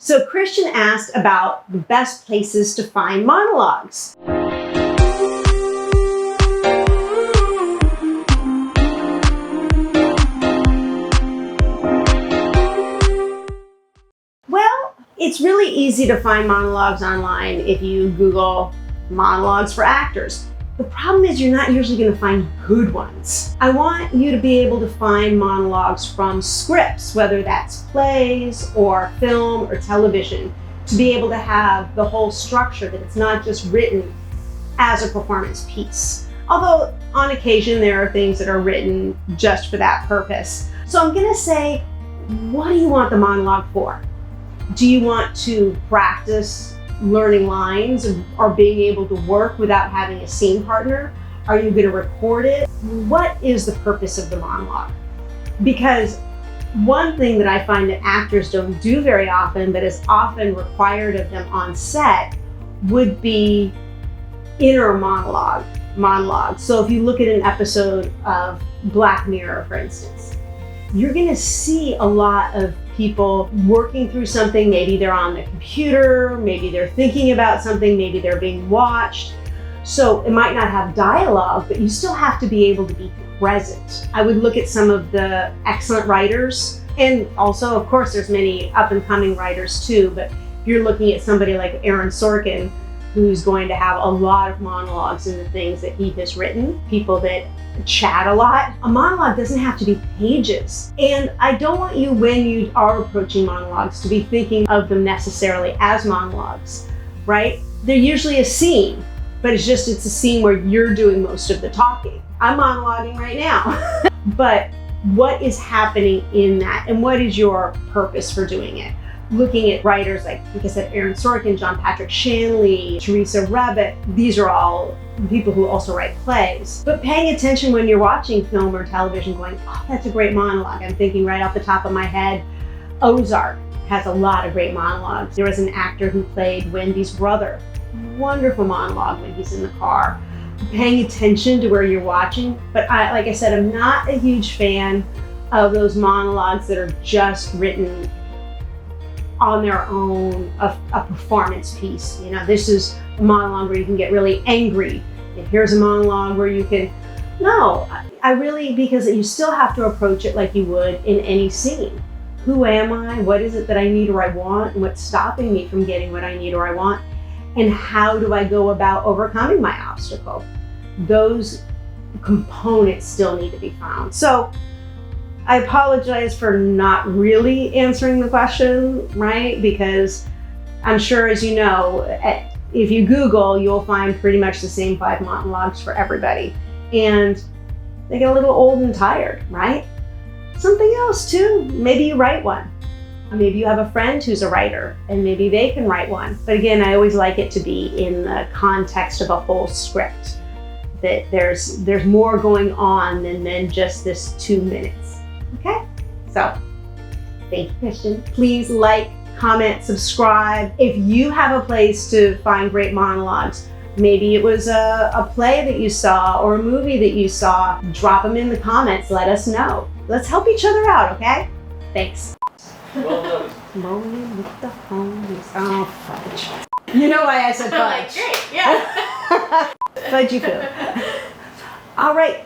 So Christian asked about the best places to find monologues. Well, it's really easy to find monologues online if you Google monologues for actors. The problem is you're not usually going to find good ones. I want you to be able to find monologues from scripts, whether that's plays or film or television, to be able to have the whole structure, that it's not just written as a performance piece. Although on occasion there are things that are written just for that purpose. So I'm going to say, what do you want the monologue for? Do you want to practice learning lines or being able to work without having a scene partner? Are you going to record it? What is the purpose of the monologue? Because one thing that I find that actors don't do very often, but is often required of them on set, would be inner monologue. So if you look at an episode of Black Mirror, for instance, you're going to see a lot of people working through something. Maybe they're on the computer, maybe they're thinking about something, maybe they're being watched. So it might not have dialogue, but you still have to be able to be present. I would look at some of the excellent writers, and also, of course, there's many up and coming writers too, but if you're looking at somebody like Aaron Sorkin, who's going to have a lot of monologues in the things that he has written, people that chat a lot. A monologue doesn't have to be pages. And I don't want you, when you are approaching monologues, to be thinking of them necessarily as monologues, right? They're usually a scene, but it's a scene where you're doing most of the talking. I'm monologuing right now. But what is happening in that, and what is your purpose for doing it? Looking at writers like I said, Aaron Sorkin, John Patrick Shanley, Teresa Rabbit, these are all people who also write plays. But paying attention when you're watching film or television, going, oh, that's a great monologue. I'm thinking right off the top of my head, Ozark has a lot of great monologues. There was an actor who played Wendy's brother. Wonderful monologue when he's in the car. Paying attention to where you're watching. But like I said, I'm not a huge fan of those monologues that are just written on their own, a performance piece. You know, this is a monologue where you can get really angry, and here's a monologue where you can, no, I really, because you still have to approach it like you would in any scene. Who am I? What is it that I need or I want? And what's stopping me from getting what I need or I want? And how do I go about overcoming my obstacle? Those components still need to be found. So I apologize for not really answering the question, right? Because I'm sure, as you know, if you Google, you'll find pretty much the same 5 monologues for everybody. And they get a little old and tired, right? Something else too, maybe you write one. Or maybe you have a friend who's a writer and maybe they can write one. But again, I always like it to be in the context of a whole script, that there's more going on than just this 2 minutes. Okay, so thank you, Christian. Please like, comment, subscribe. If you have a place to find great monologues, maybe it was a play that you saw or a movie that you saw, drop them in the comments. Let us know. Let's help each other out, okay? Thanks. Well done. Rolling with the homies. Oh, fudge. You know why I said fudge. Like, great, yeah. Fudgy food. All right.